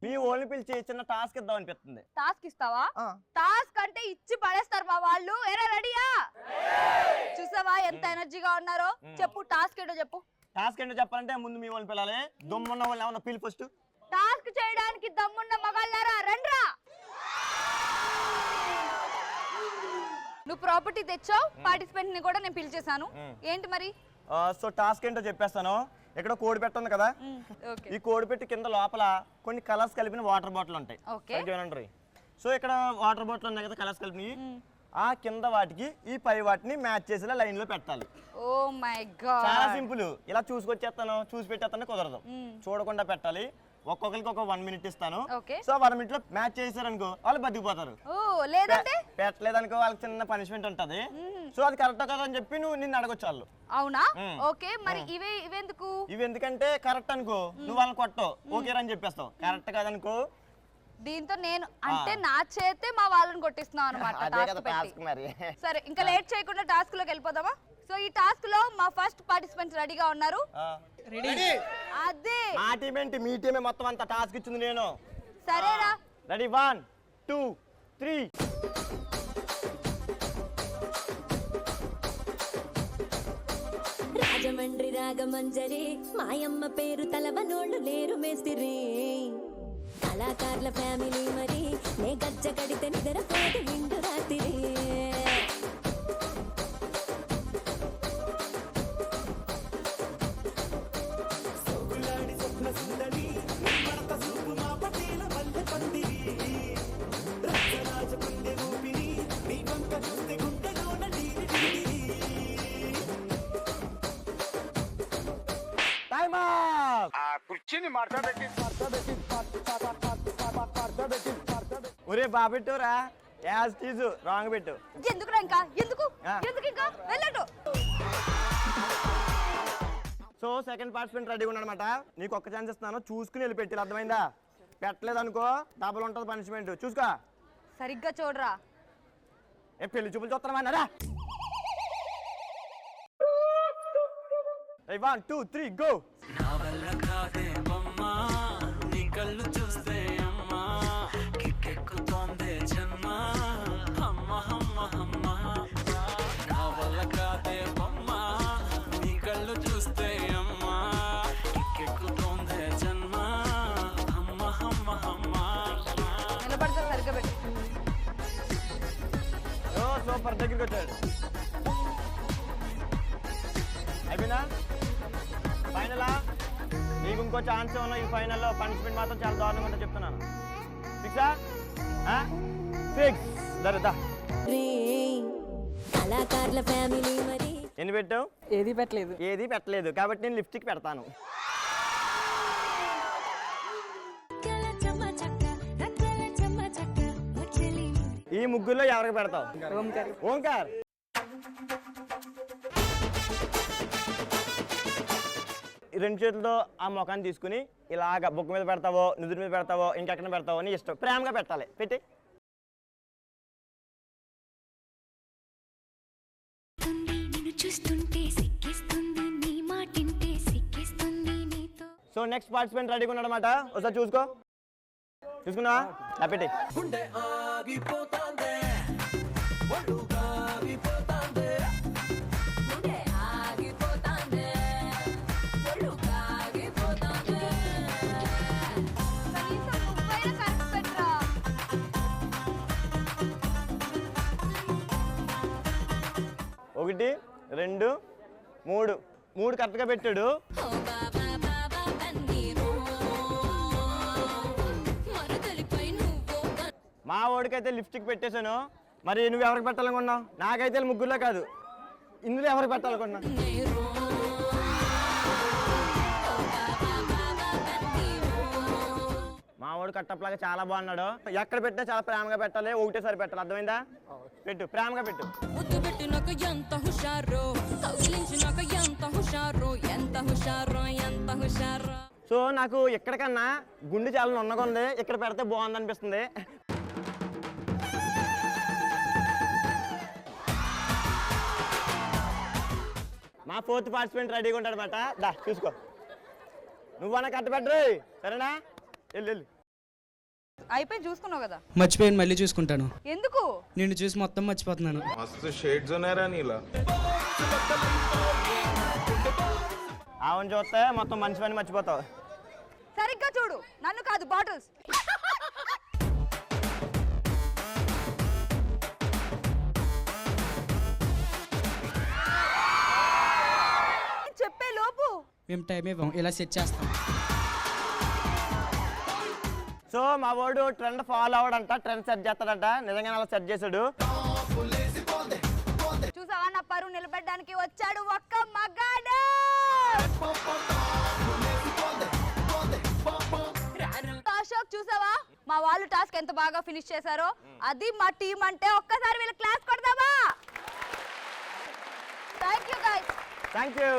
మీ ఓల్ని పిలిచి చిన్న టాస్క్ ఇద్దాం అనిపిస్తుంది. టాస్క్ ఇస్తావా? టాస్క్ అంటే ఇచ్చి పడేస్తారు మా వాళ్ళు. ఏరా రెడీయా? చూసావా ఎంత ఎనర్జీగా ఉన్నారో? చెప్పు టాస్క్ ఏంటో చెప్పు. టాస్క్ ఏంటో చెప్పాలంటే ముందు మీ వాళ్ళని పిలాలి. దమ్మున్న వాళ్ళు ఏమన్నా పిలి ఫస్ట్. టాస్క్ చేయడానికి దమ్మున్న మగాళ్ళారా రండ్రా. నువ్వు ప్రాపర్టీ తెచ్చావు, పార్టిసిపెంట్ ని కూడా నేను పిలిచేసాను. ఏంటి మరి? సో టాస్క్ ఏంటో చెప్పేస్తాను. ఇక్కడ కోడి పెట్ట ఉంది కదా, ఈ కోడి పెట్టి కింద లోపల కొన్ని కలర్స్ కలిపిన వాటర్ బాటిల్ ఉంటాయి. సో ఇక్కడ వాటర్ బాటిల్ ఉన్నాయి కదా కలర్స్ కలిపినవి, ఆ కింద వాటికి ఈ పై వాటిని మ్యాచ్ చేసేలా లైన్ లో పెట్టాలి. ఓ మై గాడ్, చాలా సింపుల్. ఇలా చూసుకొచ్చేస్తాను, చూసి పెట్టేస్తాను కుదరదు, చూడకుండా పెట్టాలి. ఒక్కొక్కరికి ఒక 1 minute ఇస్తాను. సో 1 minute లో మ్యాచ్ చేశారనుకో వాళ్ళు బతికిపోతారు. పెట్టలేదనుకో వాళ్ళకి చిన్న పనిష్మెంట్ ఉంటది. సో అది కరెక్ట్ కదా అని చెప్పి నిన్ను అడగొచ్చు వాళ్ళు. అవునా? ఓకే, మరి ఇవెందుకు? ఇవి ఎందుకంటే కరెక్ట్ అనుకో నువ్వు వాళ్ళని కొట్టవు, ఓకే అని చెప్పేస్తావు. కరెక్ట్ కాదనుకో దీంతో నేను అంటే నా చేతే మా వాళ్ళని కొట్టిస్తున్నావు అనమాట. సరే ఇంకా లేట్ చేయకుండా టాస్క్ లోకి వెళ్ళిపోదామా? సో ఈ టాస్క్ లో మా ఫస్ట్ పార్టిసిపెంట్స్ రెడీగా ఉన్నారు. అదే మా టీం ఏంటి, మీ టీమే మొత్తం అంతా టాస్క్ ఇచ్చింది నేను. సరేరా, రెడీ 1 2 3. రాజమండ్రి రాగమంజరి మాయమ్మ పేరు తలవనోళ్ళు లేరు మేస్తిరి. కళాకారుల ఫ్యామిలీ మరి నే గజ్జ కడితే నిద్రపోదు నిండు రాత్రి. ఒరే బాబెట్టురా, యాజ్ టీజు రాంగ్ పెట్టు. ఎందుకురా ఇంకా ఎందుకు ఇంకా వెళ్ళటు. సో సెకండ్ పార్టిసిపెంట్ రెడీగా ఉన్నాడనమాట. నీకు ఒక్క ఛాన్స్ ఇస్తున్నాను, చూసుకుని వెళ్ళి పెట్టి. అర్థమైందా? పెట్టలేదు అనుకో డబుల్ ఉంటుంది పనిష్మెంట్. చూసుకో, సరిగ్గా చూడరా. పెళ్లి చూపులు చూస్తామన్నారా? 1 2 3 గో. సూపర్, దగ్గరికి వచ్చాడు. అయిపోయిందా? ఫైనలా? నీకు ఇంకో ఛాన్స్ ఉన్నా. ఈ ఫైనల్లో పనిష్మెంట్ మాత్రం చాలా దారుణంగా ఉంటుందో చెప్తున్నాను. 6 దరుదా. కళాకారుల ఫ్యామిలీ మరి ఎన్ని పెట్టావు? ఏది పెట్టలేదు కాబట్టి నేను లిప్స్టిక్ పెడతాను. ఈ ముగ్గురులో ఎవరికి పెడతావు? ఓంకార్. రెండు చేతులతో ఆ ముఖాన్ని తీసుకుని ఇలాగ బొక్క మీద పెడతావో, నుదురు మీద పెడతావో, ఇంకెక్కడ పెడతావో అని ఇష్టం. ప్రేమగా పెట్టాలి. పెట్టి సో నెక్స్ట్ పార్టిసిపెంట్ రెడీగా ఉన్నాడనమాట. ఒకసారి చూసుకున్నావా? పెట్టి. ఒకటి 2 3 కరెక్ట్గా పెట్టాడు. మా వాడికైతే లిప్స్టిక్ పెట్టేశాను. మరి నువ్వు ఎవరికి పెట్టాలనుకున్నావు? నాకైతే ముగ్గురులో కాదు, ఇందులో ఎవరికి పెట్టాలనుకున్నా? మా వాడు కట్టప్లాగా చాలా బాగున్నాడు. ఎక్కడ పెట్టినా చాలా ప్రేమగా పెట్టాలి, ఒకటేసారి పెట్టాలి. అర్థమైందా? పెట్టు, ప్రేమగా పెట్టు. సో నాకు ఎక్కడికన్నా గుండె చాలా నున్నగా ఉంది, ఇక్కడ పెడితే బాగుంది అనిపిస్తుంది. మా 4th పార్టిసిపెంట్ రెడీగా ఉంటాడు అనమాట. దా చూసుకో, నువ్వన్నా కట్టబెట్టరు, సరేనా? వెళ్ళు. అయిపోయి చూసుకున్నావు కదా. మర్చిపోయాను, మళ్ళీ చూసుకుంటాను. ఎందుకు? నిన్ను చూసి మొత్తం మర్చిపోతున్నాను. మస్తు షేడ్స్ ఉన్నారా నీలా? ఆమెను చూస్తే మొత్తం మంచి పని మర్చిపోతావు. సరిగ్గా చూడు, నన్ను కాదు బాటిల్స్. చెప్పే లోపు మేము టైం ఇవ్వం, ఇలా సెట్ చేస్తాం. సో మా వాడు ట్రెండ్ ఫాలో అవడంట, ట్రెండ్ సెట్ చేస్తాడంట. నిజంగా అలా సెట్ చేశాడు. చూసావా, నా పరువు నిలబెట్టడానికి వచ్చాడు ఒక్క మగాడు. అశోక్ చూసావా, మా వాళ్ళు టాస్క్ ఎంత బాగా ఫినిష్ చేశారో. అది మా టీం అంటే. ఒక్కసారి వీళ్ళ క్లాస్ కొడదామా? Thank you guys. Thank you.